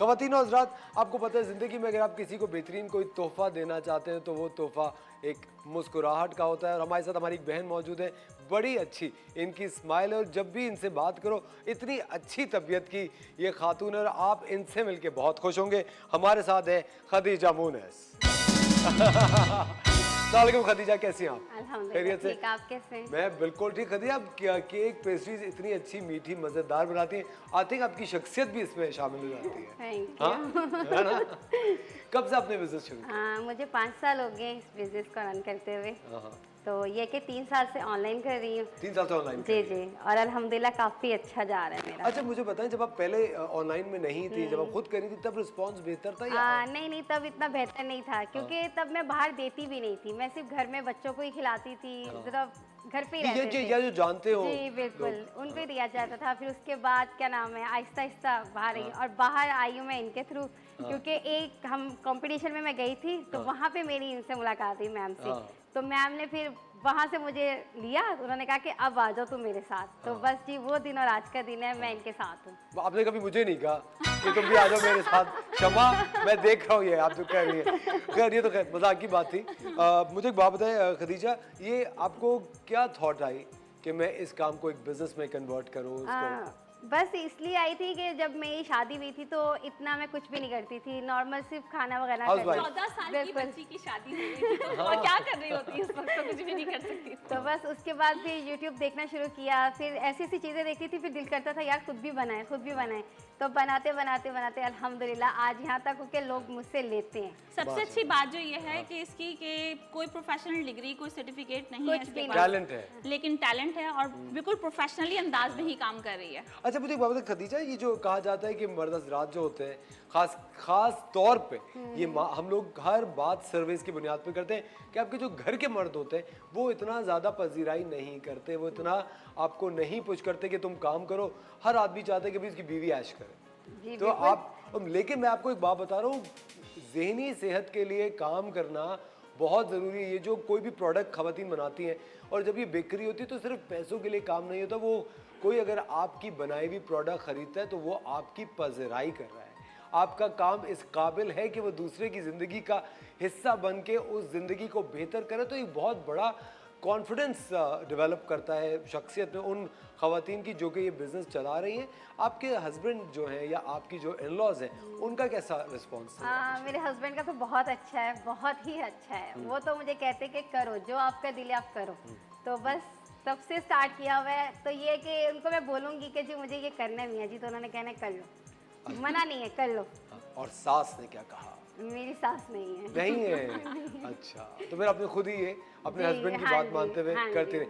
ख़वातीन और हज़रात, आपको पता है ज़िंदगी में अगर आप किसी को बेहतरीन कोई तोहफ़ा देना चाहते हैं तो वो तोहफ़ा एक मुस्कुराहट का होता है। और हमारे साथ हमारी एक बहन मौजूद है, बड़ी अच्छी इनकी स्माइल है और जब भी इनसे बात करो इतनी अच्छी तबीयत की ये खातून है और आप इनसे मिलके बहुत खुश होंगे। हमारे साथ है खदीजा मूनस। अस्सलामुअलैकुम खदीजा, कैसी हैं आप? अल्हम्दुलिल्लाह ठीक, आप कैसे हैं? मैं बिल्कुल ठीक। खदीजा, आप क्या केक पेस्ट्रीज इतनी अच्छी मीठी मज़ेदार बनाती हैं, आई थिंक आपकी शख्सियत भी इसमें शामिल हो जाती है। थैंक हाँ, यू। है ना? कब से आपने बिजनेस शुरू किया? हाँ, मुझे 5 साल हो गए इस बिजनेस को रन करते हुए। हाँ, तो ये कि 3 साल से ऑनलाइन कर रही हूँ। 3 साल से ऑनलाइन जी जी, और अल्हम्दुलिल्लाह काफ़ी अच्छा जा रहा है मेरा। अच्छा, मुझे बताएं, जब आप पहले ऑनलाइन में नहीं थी, जब आप खुद करी थी, तब रिस्पांस बेहतर था या? नहीं, तब इतना बेहतर नहीं था क्योंकि तब मैं बाहर देती भी नहीं थी। मैं सिर्फ घर में बच्चों को ही खिलाती थी, ज़रा घर पे ही रहते थे। ये जो जानते हो जी बिल्कुल, उनको ही दिया जाता था। फिर उसके बाद क्या नाम है, आहिस्ता आहिस्ता बाहर आई और बाहर आई हूँ मैं इनके थ्रू, क्योंकि एक हम कंपटीशन में मैं गई थी तो वहाँ पे मेरी इनसे मुलाकात हुई मैम से। तो मैम ने फिर वहाँ से मुझे लिया, उन्होंने कहा कि अब आ जाओ तुम मेरे साथ। तो बस जी वो दिन और आज का दिन है, मैं इनके साथ हूँ। आपने कभी मुझे नहीं कहा कि तुम भी आ जाओ मेरे साथ? क्षमा, मैं देख रहा हूँ ये आप जो कह रही है। खैर, ये तो खैर मजाक की बात थी। मुझे एक बात बताएं खदीजा, ये आपको क्या थॉट आई कि मैं इस काम को एक बिजनेस में कन्वर्ट करूँ इसको? बस इसलिए आई थी कि जब मेरी शादी हुई थी तो इतना मैं कुछ भी नहीं करती थी, नॉर्मल सिर्फ खाना वगैरह करती। 14 साल की बच्ची की शादी हुई थी तो वो क्या कर रही होती है उस वक्त, तो कुछ भी नहीं कर सकती। तो बस उसके बाद फिर YouTube देखना शुरू किया, फिर ऐसी ऐसी चीज़ें देखती थी, फिर दिल करता था यार खुद भी बनाए। तो बनाते अल्हम्दुलिल्लाह आज यहाँ तक हो के लोग मुझसे लेते हैं। सबसे अच्छी बात जो ये है कि इसकी कि कोई प्रोफेशनल डिग्री, कोई सर्टिफिकेट नहीं है कुछ इसके भी पास, टैलेंट है, लेकिन टैलेंट है और बिल्कुल प्रोफेशनली अंदाज में ही काम कर रही है। अच्छा, मुझे एक बात बताइए खदीजा, ये जो कहा जाता है कि मर्द हज़रात जो होते हैं खास तौर पे ये हम लोग हर बात सर्विस की बुनियाद पे करते हैं कि आपके जो घर के मर्द होते हैं वो इतना ज़्यादा पजीराई नहीं करते, वो इतना आपको नहीं पुश करते कि तुम काम करो। हर आदमी चाहता है कि भाई उसकी बीवी ऐश करे। तो आप, लेकिन मैं आपको एक बात बता रहा हूँ, ज़हनी सेहत के लिए काम करना बहुत ज़रूरी है। ये जो कोई भी प्रोडक्ट ख़वातीन बनाती हैं और जब ये बिक्री होती है तो सिर्फ पैसों के लिए काम नहीं होता। वो कोई अगर आपकी बनाई हुई प्रोडक्ट ख़रीदता है तो वो आपकी पज़राई कर रहा है। आपका काम इस काबिल है कि वो दूसरे की ज़िंदगी का हिस्सा बन के उस ज़िंदगी को बेहतर करे, तो एक बहुत बड़ा कॉन्फिडेंस डेवलप करता है शख्सियत में उन ख़वातीन की जो कि ये बिज़नेस चला रही हैं। आपके हस्बैंड जो हैं या आपकी जो इन-लॉज़ हैं, उनका कैसा रिस्पॉन्स है? मेरे हस्बैंड का तो बहुत अच्छा है, बहुत ही अच्छा है। वो तो मुझे कहते कि करो जो आपका दिल है आप करो। तो बस तब से स्टार्ट किया हुआ है। तो ये कि उनको मैं बोलूँगी कि जी मुझे ये करना है मियाँ जी, तो उन्होंने कहना है कर लो, मना नहीं है, कर लो। और सास ने क्या कहा? मेरी सास नहीं है। नहीं है? अच्छा, तो फिर आपने खुद ही ये अपने हस्बैंड की बात मानते हुए करते रहे।